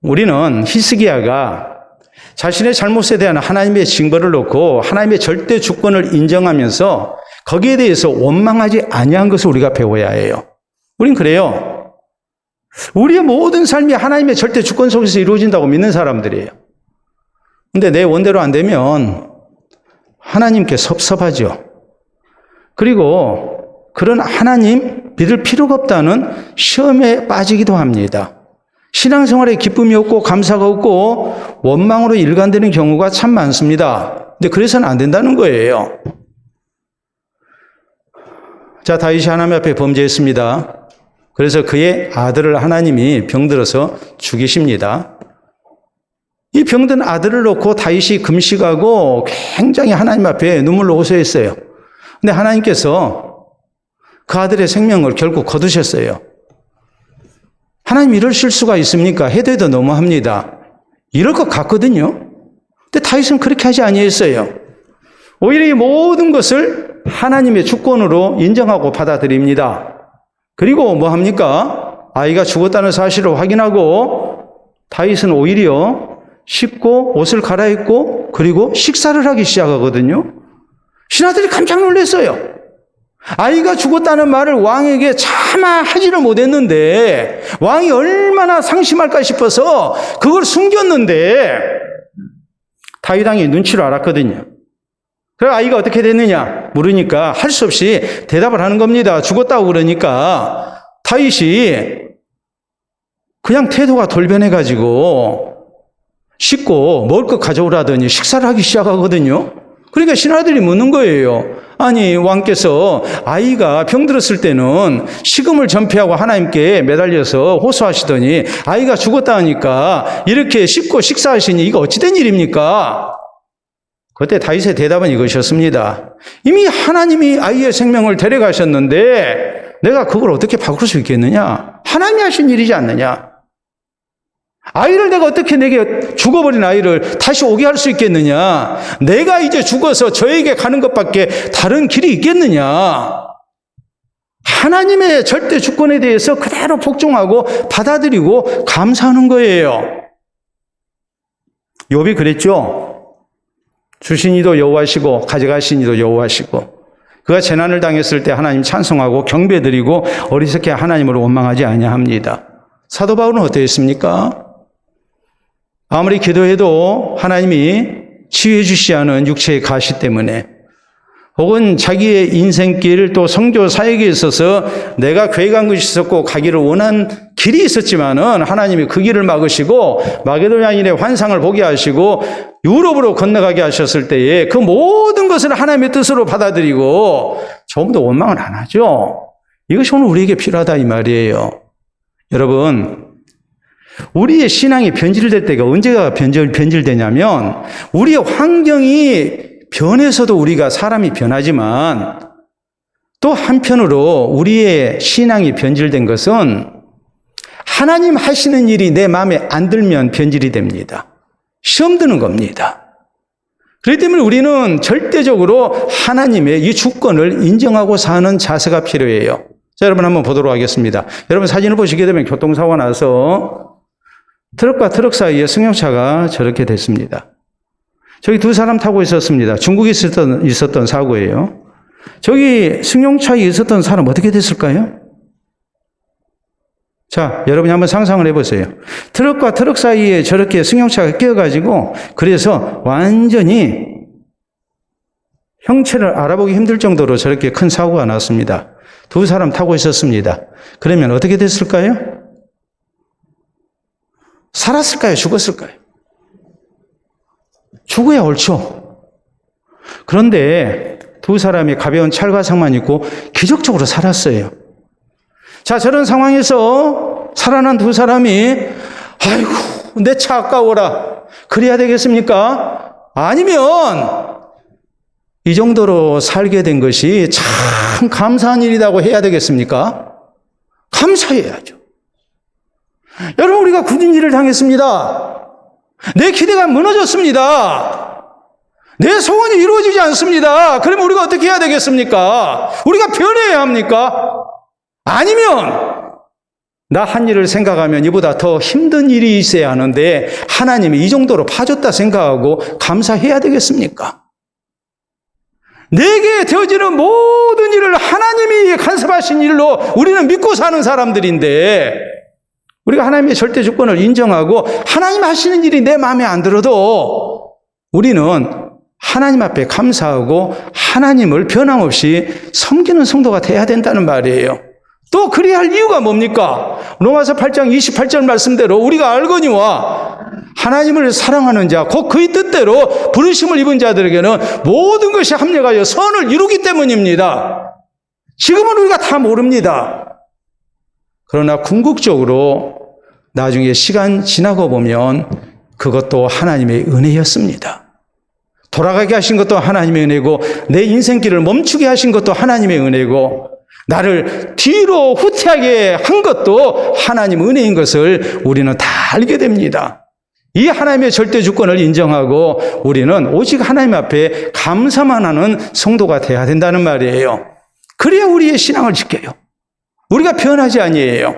우리는 히스기야가 자신의 잘못에 대한 하나님의 징벌을 놓고 하나님의 절대 주권을 인정하면서 거기에 대해서 원망하지 아니한 것을 우리가 배워야 해요. 우린 그래요. 우리의 모든 삶이 하나님의 절대 주권 속에서 이루어진다고 믿는 사람들이에요. 근데 내 원대로 안 되면 하나님께 섭섭하죠. 그리고 그런 하나님 믿을 필요가 없다는 시험에 빠지기도 합니다. 신앙생활에 기쁨이 없고 감사가 없고 원망으로 일관되는 경우가 참 많습니다. 근데 그래서는 안 된다는 거예요. 자, 다윗이 하나님 앞에 범죄했습니다. 그래서 그의 아들을 하나님이 병들어서 죽이십니다. 이 병든 아들을 놓고 다윗이 금식하고 굉장히 하나님 앞에 눈물로 호소했어요. 근데 하나님께서 그 아들의 생명을 결국 거두셨어요. 하나님 이럴 실수가 있습니까? 해도 너무합니다. 이럴 것 같거든요. 근데 다윗은 그렇게 하지 아니했어요. 오히려 이 모든 것을 하나님의 주권으로 인정하고 받아들입니다. 그리고 뭐 합니까? 아이가 죽었다는 사실을 확인하고 다윗은 오히려 씻고 옷을 갈아입고 그리고 식사를 하기 시작하거든요. 신하들이 깜짝 놀랐어요. 아이가 죽었다는 말을 왕에게 차마 하지를 못했는데 왕이 얼마나 상심할까 싶어서 그걸 숨겼는데 다윗 왕이 눈치를 알았거든요. 그래서 아이가 어떻게 됐느냐 물으니까 할 수 없이 대답을 하는 겁니다. 죽었다고 그러니까 다윗이 그냥 태도가 돌변해가지고 씻고 먹을 것 가져오라더니 식사를 하기 시작하거든요. 그러니까 신하들이 묻는 거예요. 아니 왕께서 아이가 병들었을 때는 식음을 전폐하고 하나님께 매달려서 호소하시더니 아이가 죽었다 하니까 이렇게 씻고 식사하시니 이거 어찌된 일입니까? 그때 다윗의 대답은 이것이었습니다. 이미 하나님이 아이의 생명을 데려가셨는데 내가 그걸 어떻게 바꿀 수 있겠느냐? 하나님이 하신 일이지 않느냐? 아이를 내가 어떻게 내게 죽어버린 아이를 다시 오게 할 수 있겠느냐? 내가 이제 죽어서 저에게 가는 것밖에 다른 길이 있겠느냐? 하나님의 절대 주권에 대해서 그대로 복종하고 받아들이고 감사하는 거예요. 욥이 그랬죠. 주신 이도 여호와시고 가져가신 이도 여호와시고 그가 재난을 당했을 때 하나님 찬송하고 경배드리고 어리석게 하나님을 원망하지 아니합니다. 사도 바울은 어떠했습니까? 아무리 기도해도 하나님이 치유해 주시지 않은 육체의 가시 때문에 혹은 자기의 인생길 또 선교 사역에 있어서 내가 교회 간 것이 있었고 가기를 원한 길이 있었지만은 하나님이 그 길을 막으시고 마게도냐인의 환상을 보게 하시고 유럽으로 건너가게 하셨을 때에 그 모든 것을 하나님의 뜻으로 받아들이고 조금 더 원망을 안 하죠. 이것이 오늘 우리에게 필요하다 이 말이에요. 여러분, 우리의 신앙이 변질될 때가 언제가 변질되냐면 우리의 환경이 변해서도 우리가 사람이 변하지만 또 한편으로 우리의 신앙이 변질된 것은 하나님 하시는 일이 내 마음에 안 들면 변질이 됩니다. 시험 드는 겁니다. 그렇기 때문에 우리는 절대적으로 하나님의 이 주권을 인정하고 사는 자세가 필요해요. 자, 여러분 한번 보도록 하겠습니다. 여러분 사진을 보시게 되면 교통사고가 나서 트럭과 트럭 사이에 승용차가 저렇게 됐습니다. 저기 두 사람 타고 있었습니다. 중국에 있었던 사고예요. 저기 승용차에 있었던 사람 어떻게 됐을까요? 자, 여러분이 한번 상상을 해보세요. 트럭과 트럭 사이에 저렇게 승용차가 끼어가지고 그래서 완전히 형체를 알아보기 힘들 정도로 저렇게 큰 사고가 났습니다. 두 사람 타고 있었습니다. 그러면 어떻게 됐을까요? 살았을까요? 죽었을까요? 죽어야 옳죠. 그런데 두 사람이 가벼운 찰과상만 입고 기적적으로 살았어요. 자, 저런 상황에서 살아난 두 사람이 아이고 내 차 아까워라 그래야 되겠습니까? 아니면 이 정도로 살게 된 것이 참 감사한 일이라고 해야 되겠습니까? 감사해야죠. 여러분, 우리가 굳은 일을 당했습니다. 내 기대가 무너졌습니다. 내 소원이 이루어지지 않습니다. 그러면 우리가 어떻게 해야 되겠습니까? 우리가 변해야 합니까? 아니면 나 한 일을 생각하면 이보다 더 힘든 일이 있어야 하는데 하나님이 이 정도로 봐줬다 생각하고 감사해야 되겠습니까? 내게 되어지는 모든 일을 하나님이 간섭하신 일로 우리는 믿고 사는 사람들인데 우리가 하나님의 절대 주권을 인정하고 하나님 하시는 일이 내 마음에 안 들어도 우리는 하나님 앞에 감사하고 하나님을 변함없이 섬기는 성도가 돼야 된다는 말이에요. 또 그래야 할 이유가 뭡니까? 로마서 8장 28절 말씀대로 우리가 알거니와 하나님을 사랑하는 자, 곧 그의 뜻대로 부르심을 입은 자들에게는 모든 것이 합력하여 선을 이루기 때문입니다. 지금은 우리가 다 모릅니다. 그러나 궁극적으로 나중에 시간 지나고 보면 그것도 하나님의 은혜였습니다. 돌아가게 하신 것도 하나님의 은혜고 내 인생길을 멈추게 하신 것도 하나님의 은혜고 나를 뒤로 후퇴하게 한 것도 하나님 은혜인 것을 우리는 다 알게 됩니다. 이 하나님의 절대 주권을 인정하고 우리는 오직 하나님 앞에 감사만 하는 성도가 돼야 된다는 말이에요. 그래야 우리의 신앙을 지켜요. 우리가 변하지 아니에요.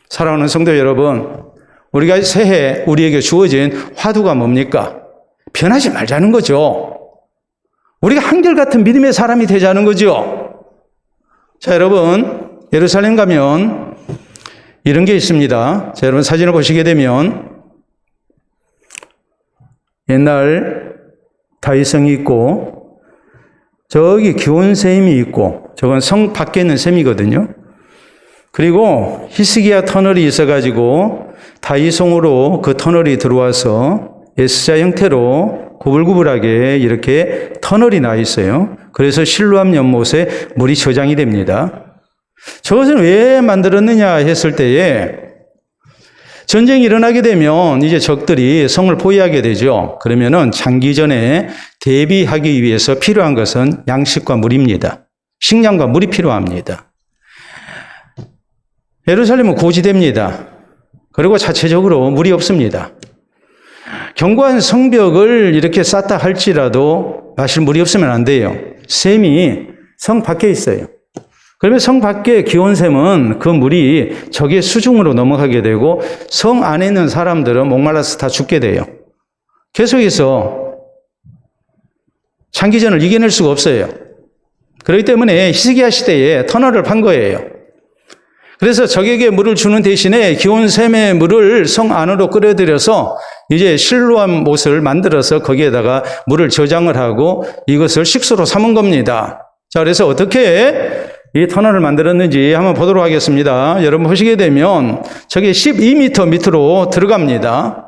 사랑하는 성도 여러분, 우리가 새해 우리에게 주어진 화두가 뭡니까? 변하지 말자는 거죠. 우리가 한결같은 믿음의 사람이 되자는 거죠. 자, 여러분, 예루살렘 가면 이런 게 있습니다. 자, 여러분 사진을 보시게 되면 옛날 다윗성이 있고 저기 기온샘이 있고 저건 성 밖에 있는 샘이거든요. 그리고 히스기야 터널이 있어가지고 다윗성으로 그 터널이 들어와서 S자 형태로 구불구불하게 이렇게 터널이 나 있어요. 그래서 실로암 연못에 물이 저장이 됩니다. 저것을 왜 만들었느냐 했을 때에 전쟁이 일어나게 되면 이제 적들이 성을 포위하게 되죠. 그러면은 장기전에 대비하기 위해서 필요한 것은 양식과 물입니다. 식량과 물이 필요합니다. 예루살렘은 고지대입니다. 그리고 자체적으로 물이 없습니다. 견고한 성벽을 이렇게 쌓다 할지라도 마실 물이 없으면 안 돼요. 샘이 성 밖에 있어요. 그러면 성 밖에 기온샘은 그 물이 적의 수중으로 넘어가게 되고 성 안에 있는 사람들은 목말라서 다 죽게 돼요. 계속해서 장기전을 이겨낼 수가 없어요. 그렇기 때문에 히스기야 시대에 터널을 판 거예요. 그래서 적에게 물을 주는 대신에 기온샘의 물을 성 안으로 끌어들여서 이제 실로암 못을 만들어서 거기에다가 물을 저장을 하고 이것을 식수로 삼은 겁니다. 자, 그래서 어떻게 이 터널을 만들었는지 한번 보도록 하겠습니다. 여러분 보시게 되면 저게 12m 밑으로 들어갑니다.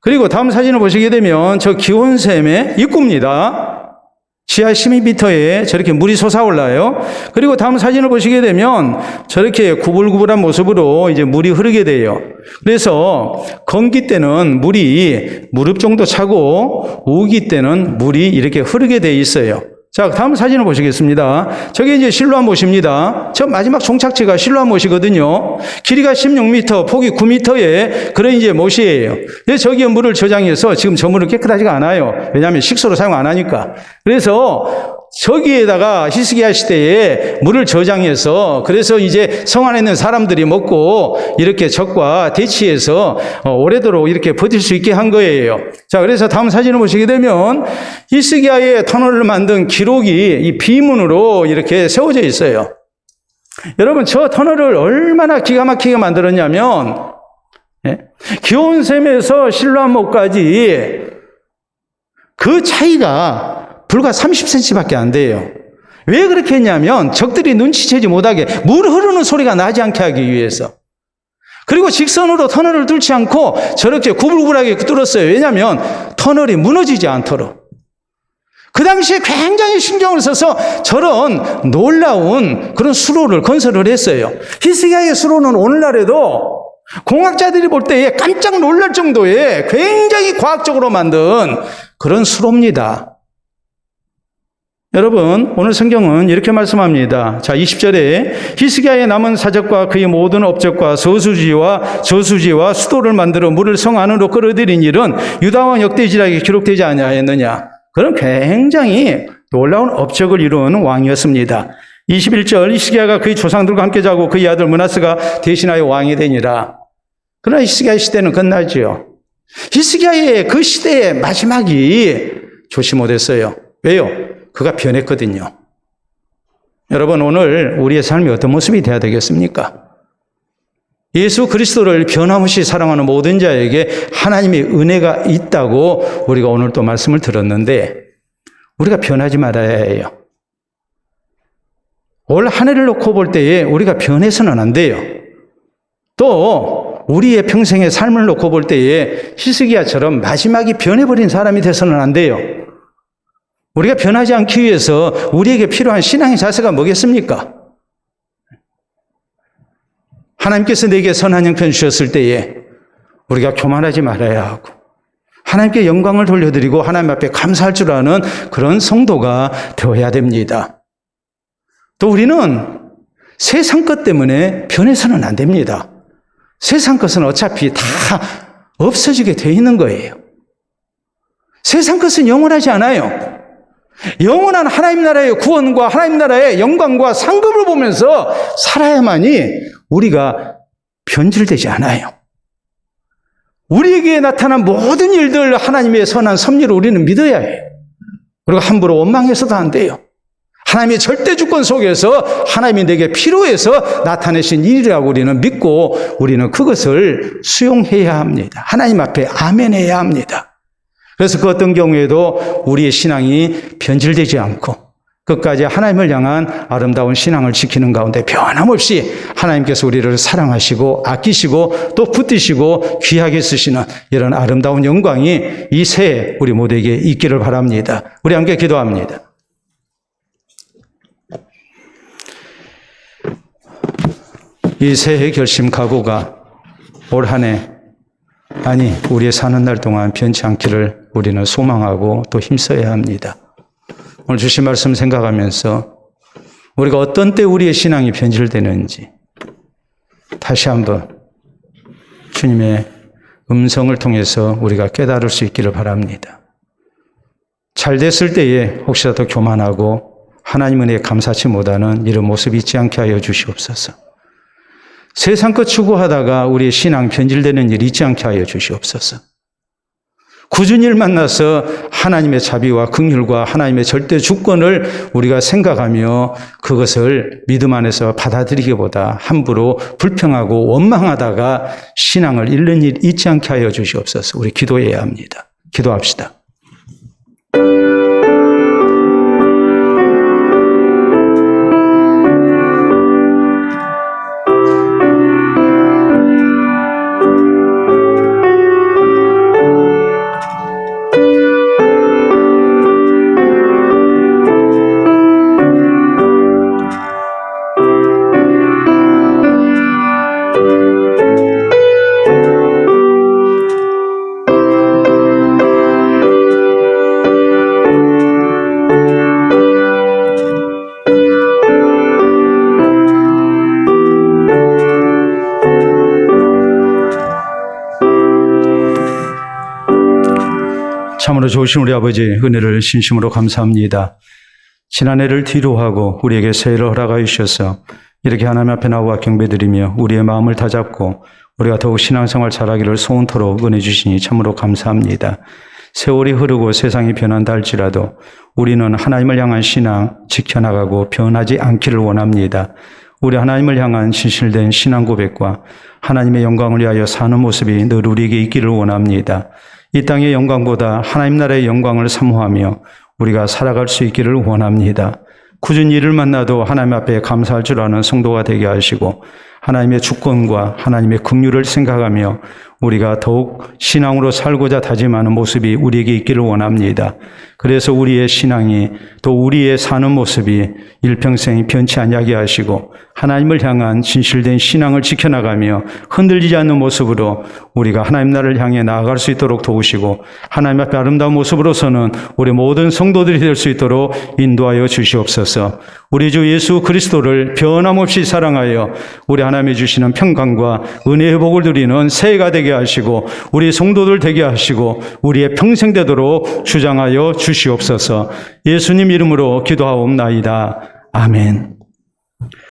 그리고 다음 사진을 보시게 되면 저 기온샘의 입구입니다. 지하 12m에 저렇게 물이 솟아올라요. 그리고 다음 사진을 보시게 되면 저렇게 구불구불한 모습으로 이제 물이 흐르게 돼요. 그래서 건기 때는 물이 무릎 정도 차고 우기 때는 물이 이렇게 흐르게 돼 있어요. 자, 다음 사진을 보시겠습니다. 저게 이제 실로암 못입니다. 저 마지막 종착지가 실로암 못이거든요. 길이가 16m, 폭이 9m의 그런 이제 못이에요. 저기에 물을 저장해서 지금 저 물은 깨끗하지가 않아요. 왜냐하면 식수로 사용 안 하니까. 그래서 저기에다가 히스기야 시대에 물을 저장해서 그래서 이제 성 안에 있는 사람들이 먹고 이렇게 적과 대치해서 오래도록 이렇게 버틸 수 있게 한 거예요. 자, 그래서 다음 사진을 보시게 되면 히스기야의 터널을 만든 기록이 이 비문으로 이렇게 세워져 있어요. 여러분, 저 터널을 얼마나 기가 막히게 만들었냐면 기온샘에서 실로암못까지 그 차이가 불과 30cm밖에 안 돼요. 왜 그렇게 했냐면 적들이 눈치채지 못하게 물 흐르는 소리가 나지 않게 하기 위해서. 그리고 직선으로 터널을 뚫지 않고 저렇게 구불구불하게 뚫었어요. 왜냐하면 터널이 무너지지 않도록. 그 당시에 굉장히 신경을 써서 저런 놀라운 그런 수로를 건설을 했어요. 히스기야의 수로는 오늘날에도 공학자들이 볼 때에 깜짝 놀랄 정도의 굉장히 과학적으로 만든 그런 수로입니다. 여러분, 오늘 성경은 이렇게 말씀합니다. 자, 20절에 히스기야의 남은 사적과 그의 모든 업적과 저수지와 수도를 만들어 물을 성 안으로 끌어들인 일은 유다왕 역대지략에 기록되지 아니하였느냐. 그런 굉장히 놀라운 업적을 이룬 왕이었습니다. 21절, 히스기야가 그의 조상들과 함께 자고 그의 아들 므낫세가 대신하여 왕이 되니라. 그러나 히스기야의 시대는 끝나지요. 히스기야의 그 시대의 마지막이 좋지 못했어요. 왜요? 그가 변했거든요. 여러분, 오늘 우리의 삶이 어떤 모습이 되어야 되겠습니까? 예수 그리스도를 변함없이 사랑하는 모든 자에게 하나님의 은혜가 있다고 우리가 오늘 또 말씀을 들었는데 우리가 변하지 말아야 해요. 올 한 해를 놓고 볼 때에 우리가 변해서는 안 돼요. 또 우리의 평생의 삶을 놓고 볼 때에 히스기야처럼 마지막이 변해버린 사람이 돼서는 안 돼요. 우리가 변하지 않기 위해서 우리에게 필요한 신앙의 자세가 뭐겠습니까? 하나님께서 내게 선한 형편 주셨을 때에 우리가 교만하지 말아야 하고 하나님께 영광을 돌려드리고 하나님 앞에 감사할 줄 아는 그런 성도가 되어야 됩니다. 또 우리는 세상 것 때문에 변해서는 안 됩니다. 세상 것은 어차피 다 없어지게 되어 있는 거예요. 세상 것은 영원하지 않아요. 영원한 하나님 나라의 구원과 하나님 나라의 영광과 상급을 보면서 살아야만이 우리가 변질되지 않아요. 우리에게 나타난 모든 일들 하나님의 선한 섭리를 우리는 믿어야 해요. 그리고 함부로 원망해서도 안 돼요. 하나님의 절대 주권 속에서 하나님이 내게 필요해서 나타내신 일이라고 우리는 믿고 우리는 그것을 수용해야 합니다. 하나님 앞에 아멘해야 합니다. 그래서 그 어떤 경우에도 우리의 신앙이 변질되지 않고 끝까지 하나님을 향한 아름다운 신앙을 지키는 가운데 변함없이 하나님께서 우리를 사랑하시고 아끼시고 또 붙드시고 귀하게 쓰시는 이런 아름다운 영광이 이 새해 우리 모두에게 있기를 바랍니다. 우리 함께 기도합니다. 이 새해 결심 각오가 올 한 해 아니 우리의 사는 날 동안 변치 않기를 우리는 소망하고 또 힘써야 합니다. 오늘 주신 말씀 생각하면서 우리가 어떤 때 우리의 신앙이 변질되는지 다시 한번 주님의 음성을 통해서 우리가 깨달을 수 있기를 바랍니다. 잘 됐을 때에 혹시라도 교만하고 하나님 은혜에 감사치 못하는 이런 모습이 있지 않게 하여 주시옵소서. 세상 것 추구하다가 우리의 신앙 변질되는 일이 있지 않게 하여 주시옵소서. 굳은 일 만나서 하나님의 자비와 긍휼과 하나님의 절대 주권을 우리가 생각하며 그것을 믿음 안에서 받아들이기보다 함부로 불평하고 원망하다가 신앙을 잃는 일 있지 않게 하여 주시옵소서. 우리 기도해야 합니다. 기도합시다. 참으로 좋으신 우리 아버지 은혜를 진심으로 감사합니다. 지난해를 뒤로하고 우리에게 새해를 허락하여 주셔서 이렇게 하나님 앞에 나와 경배드리며 우리의 마음을 다잡고 우리가 더욱 신앙생활 잘하기를 소원토록 은혜 주시니 참으로 감사합니다. 세월이 흐르고 세상이 변한다 할지라도 우리는 하나님을 향한 신앙 지켜나가고 변하지 않기를 원합니다. 우리 하나님을 향한 진실된 신앙 고백과 하나님의 영광을 위하여 사는 모습이 늘 우리에게 있기를 원합니다. 이 땅의 영광보다 하나님 나라의 영광을 사모하며 우리가 살아갈 수 있기를 원합니다. 굳은 일을 만나도 하나님 앞에 감사할 줄 아는 성도가 되게 하시고 하나님의 주권과 하나님의 긍휼을 생각하며 우리가 더욱 신앙으로 살고자 다짐하는 모습이 우리에게 있기를 원합니다. 그래서 우리의 신앙이 또 우리의 사는 모습이 일평생 변치 않게 하시고 하나님을 향한 진실된 신앙을 지켜나가며 흔들리지 않는 모습으로 우리가 하나님 나라를 향해 나아갈 수 있도록 도우시고 하나님 앞에 아름다운 모습으로서는 우리 모든 성도들이 될 수 있도록 인도하여 주시옵소서. 우리 주 예수 그리스도를 변함없이 사랑하여 우리 하나님이 주시는 평강과 은혜의 복을 누리는 새해가 되게 하시고 우리 성도들 되게 하시고 우리의 평생 되도록 주장하여 주시옵소서. 예수님 이름으로 기도하옵나이다. 아멘.